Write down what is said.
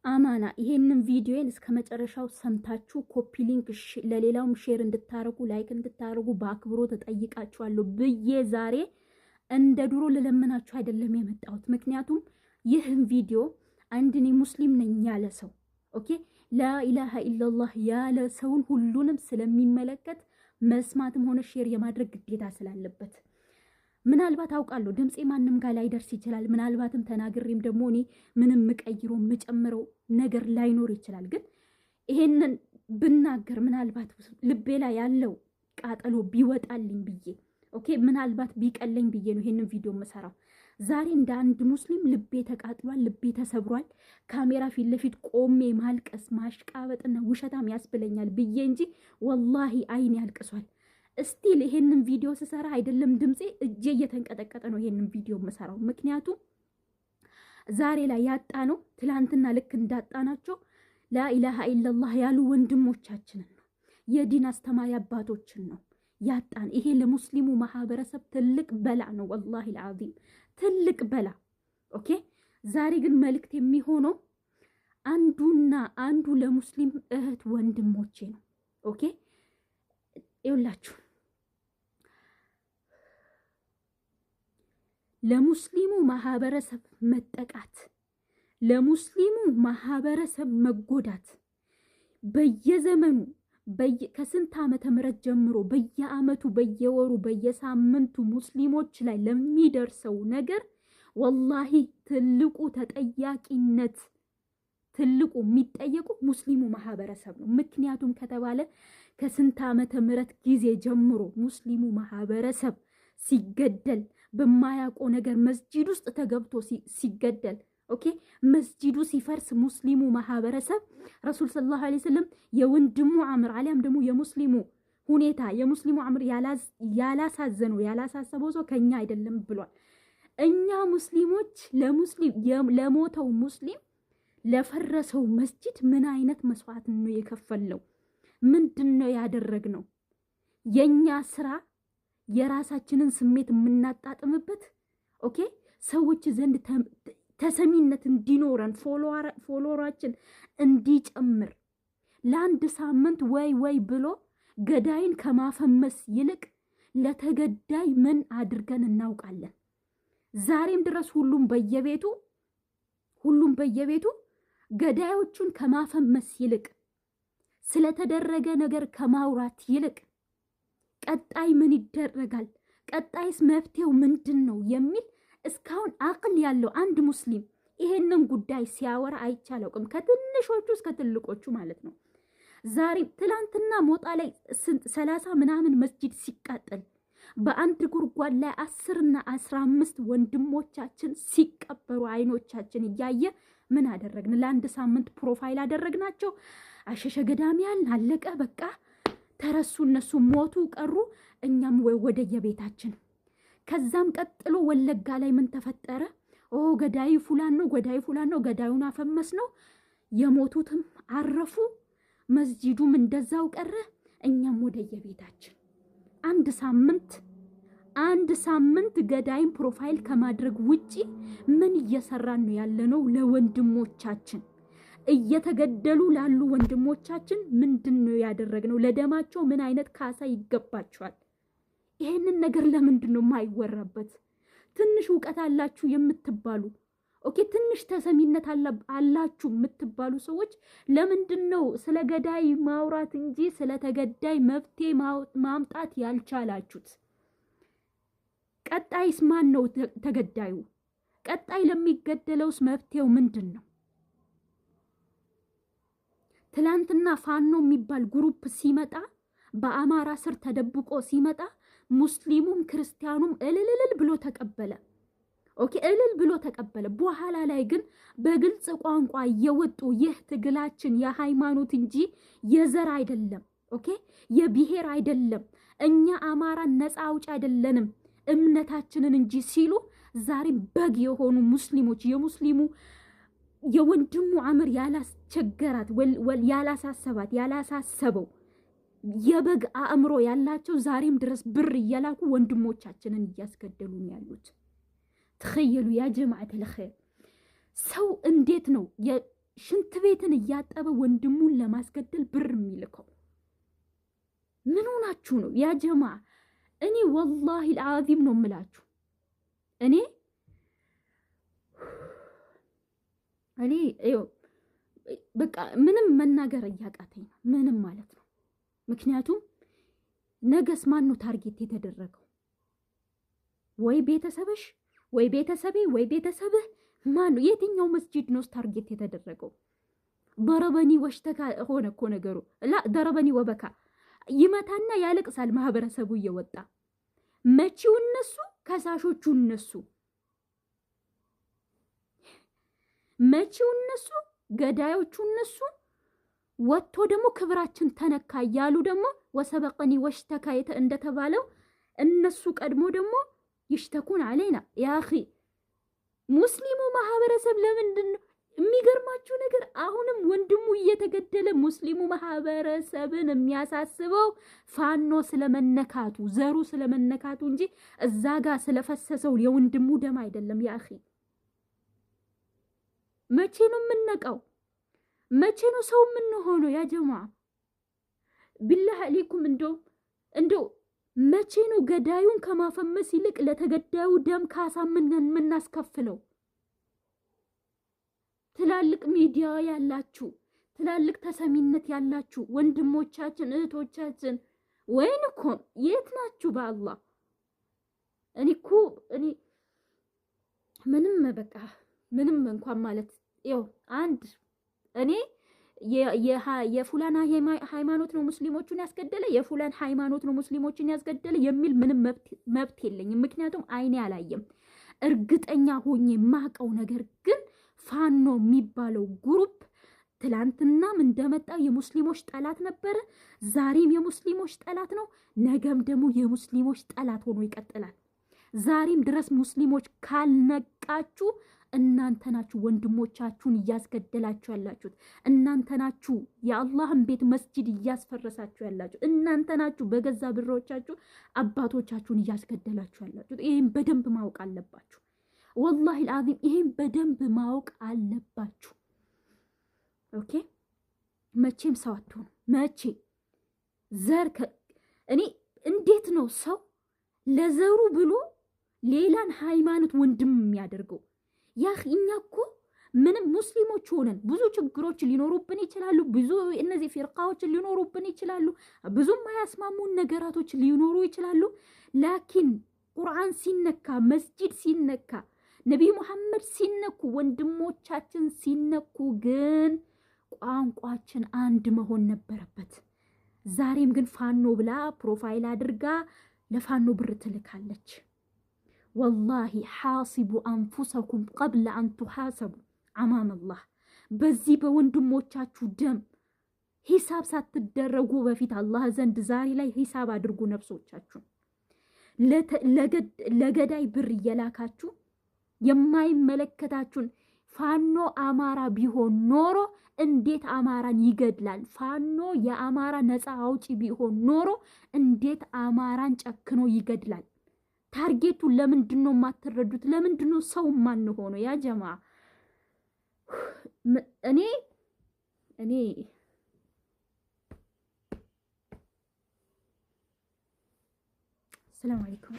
አማና ይሄንን ቪዲዮን እስከ መጨረሻው ሰምታችሁ ኮፒ ሊንክ ለሌላውም ሼር እንድታረጉ ላይክ እንድታረጉ በአክብሮት ተጠይቃችኋለሁ ብዬ ዛሬ እንደ ድሮ ልለምናችሁ አይደለም የመጣሁት። ምክንያቱም ይህን ቪዲዮ አንድኔ ሙስሊም ነኝ ያለ ሰው ኦኬ ላኢላሃ ኢላላህ ያለ ሰውን ሁሉንም ስለሚመለከት መስማትም ሆነ ሼር የማድረግ ግዴታ ስላለበት ምናልባት አውቃለሁ ድምጼ ማንም ጋር ላይደርስ ይችላል። ምናልባትም ተናግሬም ደግሞ እኔ ምንም ምቀይሮ ምጨምረው ነገር ላይኖር ይችላል። ግን ይሄንን ብናገር ምናልባት ልቤ ላይ ያለው ቃጠሎ ቢወጣልኝ ብዬ ኦኬ ምናልባት ቢቀለኝ ብዬ ነው ይሄንን ቪዲዮ መሰራው። ዛሬ እንደ አንድ ሙስሊም ልቤ ተቃጥሏል፣ ልቤ ተሰብሯል። ካሜራ ፊት ለፊት ቆሜ ማልቀስ ማሽቃበጥና ውሸታም ያስብለኛል ብዬ እንጂ ወላሂ አይኔ ያልቅሷል። እስቲል ይሄንን ቪዲዮ ስሰራ አይደለም ድምጼ እጄ እየተንቀጠቀጠ ነው ይሄንን ቪዲዮ መሰራው። ምክንያቱም ዛሬ ላይ ያጣ ነው ትላንትና ልክ እንዳጣናቸው ላኢላሃ ኢላላህ ያሉ ወንድሞቻችንን ነው የዲን አስተማሪ አባቶችን ነው ያጣን። ይሄ ለሙስሊሙ ማህበረሰብ ትልቅ በላ ነው ወላሂ العظيم ትልቅ በላ ኦኬ። ዛሬ ግን መልእክት የሚሆነው አንዱና አንዱ ለሙስሊም እህት ወንድሞቼ ነው ኦኬ። ይውላችሁ ለሙስሊሙ ማህበረሰብ መጠቃት፣ ለሙስሊሙ ማህበረሰብ መጎዳት በየዘመኑ ከስንት ዓመተ ምህረት ጀምሮ በየአመቱ በየወሩ በየሳምንቱ ሙስሊሞች ላይ ለሚደርሰው ነገር ወላሂ ትልቁ ተጠያቂነት ትልቁ የሚጠየቁ ሙስሊሙ ማህበረሰብ ነው። ምክንያቱም ከተባለ ከስንት ዓመተ ምህረት ጊዜ ጀምሮ ሙስሊሙ ማህበረሰብ ሲገደል በማያውቀው ነገር መስጂድ ውስጥ ተገብቶ ሲገደል ኦኬ መስጂዱ ሲፈርስ ሙስሊሙ ማህበረሰብ ረሱል ሰለላሁ ዐለይሂ ወሰለም የወንድሙ አምር አሊያም ደግሞ የሙስሊሙ ሁኔታ የሙስሊሙ አምር ያላሳዘነው ያላሳሰበው ሰው ከኛ አይደለም ብሏል። እኛ ሙስሊሞች ለሞተው ሙስሊም ለፈረሰው መስጂድ ምን አይነት መስዋዕት ነው የከፈልነው? ምንድነው ያደረግነው? የኛ ስራ የራሳችንን ስሜት የምናጣጥምበት ኦኬ ሰዎች ዘንድ ተሰሚነት እንዲኖረን ፎሎወራችን እንዲጨምር ለአንድ ሳምንት ወይ ብሎ ገዳይን ከማፈመስ ይልቅ ለተገዳይ ምን አድርገን እናውቃለን? ዛሬም ድረስ ሁሉም በየቤቱ ገዳዮቹን ከማፈመስ ይልቅ ስለተደረገ ነገር ከማውራት ይልቅ ቀጣይ ምን ይደረጋል፣ ቀጣይስ መፍትሄው ምንድነው የሚል እስካሁን አቅል ያለው አንድ ሙስሊም ይሄንን ጉዳይ ሲያወራ አይቻለውም። ከትንሾቹ እስከ ትልቆቹ ማለት ነው። ዛሬ ትላንትና ሞጣ ላይ 30 ምናምን መስጂድ ሲቃጠል በአንድ ጉርጓድ ላይ 10 እና 15 ወንድሞቻችን ሲቀበሩ አይኖቻችን እያየ ምን አደረግን? ለአንድ ሳምንት ፕሮፋይል አደረግናቸው። አሸሸ ገዳሚያን አለቀ በቃ ተረሱ፣ እነሱ ሞቱ ቀሩ፣ እኛም ወደ የቤታችን። ከዛም ቀጥሎ ወለጋ ላይ ምን ተፈጠረ? ገዳይ ፉላን ነው፣ ገዳዩን አፈመስ ነው። የሞቱትም አረፉ፣ መስጂዱም እንደዛው ቀረ፣ እኛም ወደ የቤታችን። አንድ ሳምንት ገዳይን ፕሮፋይል ከማድረግ ውጪ ምን እየሰራን ነው ያለነው? ለወንድሞቻችን እየተገደሉ ላሉ ወንድሞቻችን ምንድነው ያደረግነው? ለደማቸው ምን አይነት ካሳ ይገባቸዋል? ይሄንን ነገር ለምንድን ነው የማይወራበት? ትንሽ ዕውቀት አላችሁ የምትባሉ ኦኬ ትንሽ ተሰሚነት አላችሁ የምትባሉ ሰዎች ለምንድን ነው ስለ ገዳይ ማውራት እንጂ ስለ ተገዳይ መፍትሄ ማምጣት ያልቻላችሁት? ቀጣይስ ማን ነው ተገዳዩ? ቀጣይ ለሚገደለውስ መፍትሄው ምንድን ነው? ትላንትና ፋኖ የሚባል ግሩፕ ሲመጣ በአማራ ስር ተደብቆ ሲመጣ ሙስሊሙም ክርስቲያኑም እልልል ብሎ ተቀበለ። ኦኬ እልል ብሎ ተቀበለ። በኋላ ላይ ግን በግልጽ ቋንቋ እየወጡ ይህ ትግላችን የሃይማኖት እንጂ የዘር አይደለም፣ ኦኬ የብሔር አይደለም፣ እኛ አማራን ነፃ አውጭ አይደለንም እምነታችንን እንጂ ሲሉ ዛሬም በግ የሆኑ ሙስሊሞች የሙስሊሙ የወንድሙ አምር ያላስቸገራት ያላሳሰባት ያላሳሰበው የበግ አእምሮ ያላቸው ዛሬም ድረስ ብር እየላኩ ወንድሞቻችንን እያስገደሉ ነው ያሉት። ተخيلوا ያ ጀማዓት الخير ሰው እንዴት ነው ሽንት ቤትን እያጠበ ወንድሙን ለማስገደል ብር የሚልከው? ምን ሆናችሁ ነው ያ ጀማ? እኔ ወላሂ አልዓዚም ነው የምላችሁ። እኔ በቃ ምንም መናገር እያቃተኝ ነው፣ ምንም ማለት ነው። ምክንያቱም ነገስ ማን ነው ታርጌት የተደረገው? ወይ ቤተሰብሽ፣ ወይ ቤተሰቤ፣ ወይ ቤተሰብህ? ማን ነው? የትኛው መስጂድ ነው ታርጌት የተደረገው? ደረበኒ ወሽተካ ሆነ እኮ ነገሩ። ላ ደረበኒ ወበካ ይመታና ያለቅሳል ማህበረሰቡ እየወጣ። መቺው እነሱ፣ ከሳሾቹ እነሱ፣ መቺው እነሱ፣ ገዳዮቹ እነሱ። ወጥቶ ደግሞ ክብራችን ተነካ እያሉ ደግሞ ወሰበቀኒ ወሽተካ እንደተባለው እነሱ ቀድሞ ደግሞ ይሽተኩን አለይና። ያ አኺ ሙስሊሙ ማህበረሰብ ለምንድን ነው የሚገርማችሁ ነገር አሁንም ወንድሙ እየተገደለ ሙስሊሙ ማህበረሰብን የሚያሳስበው ፋኖ ስለመነካቱ ዘሩ ስለመነካቱ እንጂ እዛ ጋር ስለፈሰሰው የወንድሙ ደም አይደለም። ያ አኺ መቼ ነው የምንነቃው? መቼ ነው ሰው የምንሆነው? ያ ጀማ ቢላህ አለይኩም እንደው መቼ ነው ገዳዩን ከማፈመስ ይልቅ ለተገዳዩ ደም ካሳ የምናስከፍለው? ትላልቅ ሚዲያ ያላችሁ፣ ትላልቅ ተሰሚነት ያላችሁ ወንድሞቻችን እህቶቻችን ወይን እኮ የት ናችሁ? በአላህ እኔ ምንም በቃ ምንም እንኳን ማለት ያው አንድ እኔ የፉላን ሃይማኖት ነው ሙስሊሞቹን ያስገደለ፣ የፉላን ሃይማኖት ነው ሙስሊሞችን ያስገደለ የሚል ምንም መብት የለኝም። ምክንያቱም አይኔ አላየም። እርግጠኛ ሆኜ የማውቀው ነገር ግን ፋኖ የሚባለው ግሩፕ ትላንትናም እንደመጣ የሙስሊሞች ጠላት ነበረ፣ ዛሬም የሙስሊሞች ጠላት ነው፣ ነገም ደግሞ የሙስሊሞች ጠላት ሆኖ ይቀጥላል። ዛሬም ድረስ ሙስሊሞች ካልነቃችሁ እናንተ ናችሁ ወንድሞቻችሁን እያስገደላችሁ ያላችሁት። እናንተ ናችሁ የአላህን ቤት መስጂድ እያስፈረሳችሁ ያላችሁት። እናንተ ናችሁ በገዛ ብሮቻችሁ አባቶቻችሁን እያስገደላችሁ ያላችሁት። ይህም በደንብ ማወቅ አለባችሁ። ወላሂ አልዓዚም ይህም በደንብ ማወቅ አለባችሁ። ኦኬ መቼም ሰው አትሆኑ። መቼ እኔ እንዴት ነው ሰው ለዘሩ ብሎ ሌላን ሃይማኖት ወንድም የሚያደርገው? ያ እኛ እኮ ምንም ሙስሊሞች ሆነን ብዙ ችግሮች ሊኖሩብን ይችላሉ። ብዙ እነዚህ ፊርቃዎች ሊኖሩብን ይችላሉ። ብዙም አያስማሙን ነገራቶች ሊኖሩ ይችላሉ። ላኪን ቁርአን ሲነካ፣ መስጂድ ሲነካ፣ ነቢይ ሙሐመድ ሲነኩ፣ ወንድሞቻችን ሲነኩ ግን ቋንቋችን አንድ መሆን ነበረበት። ዛሬም ግን ፋኖ ብላ ፕሮፋይል አድርጋ ለፋኖ ብር ትልካለች። ወላሂ ሓሲቡ አንፉሰኩም ቀብለ አን ቱሓሰቡ አማም አላህ። በዚህ በወንድሞቻችሁ ደም ሂሳብ ሳትደረጉ በፊት አላህ ዘንድ ዛሬ ላይ ሂሳብ አድርጉ ነፍሶቻችሁ። ለገዳይ ብር እየላካችሁ የማይመለከታችሁን ፋኖ አማራ ቢሆን ኖሮ እንዴት አማራን ይገድላል? ፋኖ የአማራ ነፃ አውጪ ቢሆን ኖሮ እንዴት አማራን ጨክኖ ይገድላል? ታርጌቱን ለምንድን ነው የማትረዱት? ለምንድን ነው ሰው ማን ሆኖ? ያ ጀማ እኔ ሰላም አለይኩም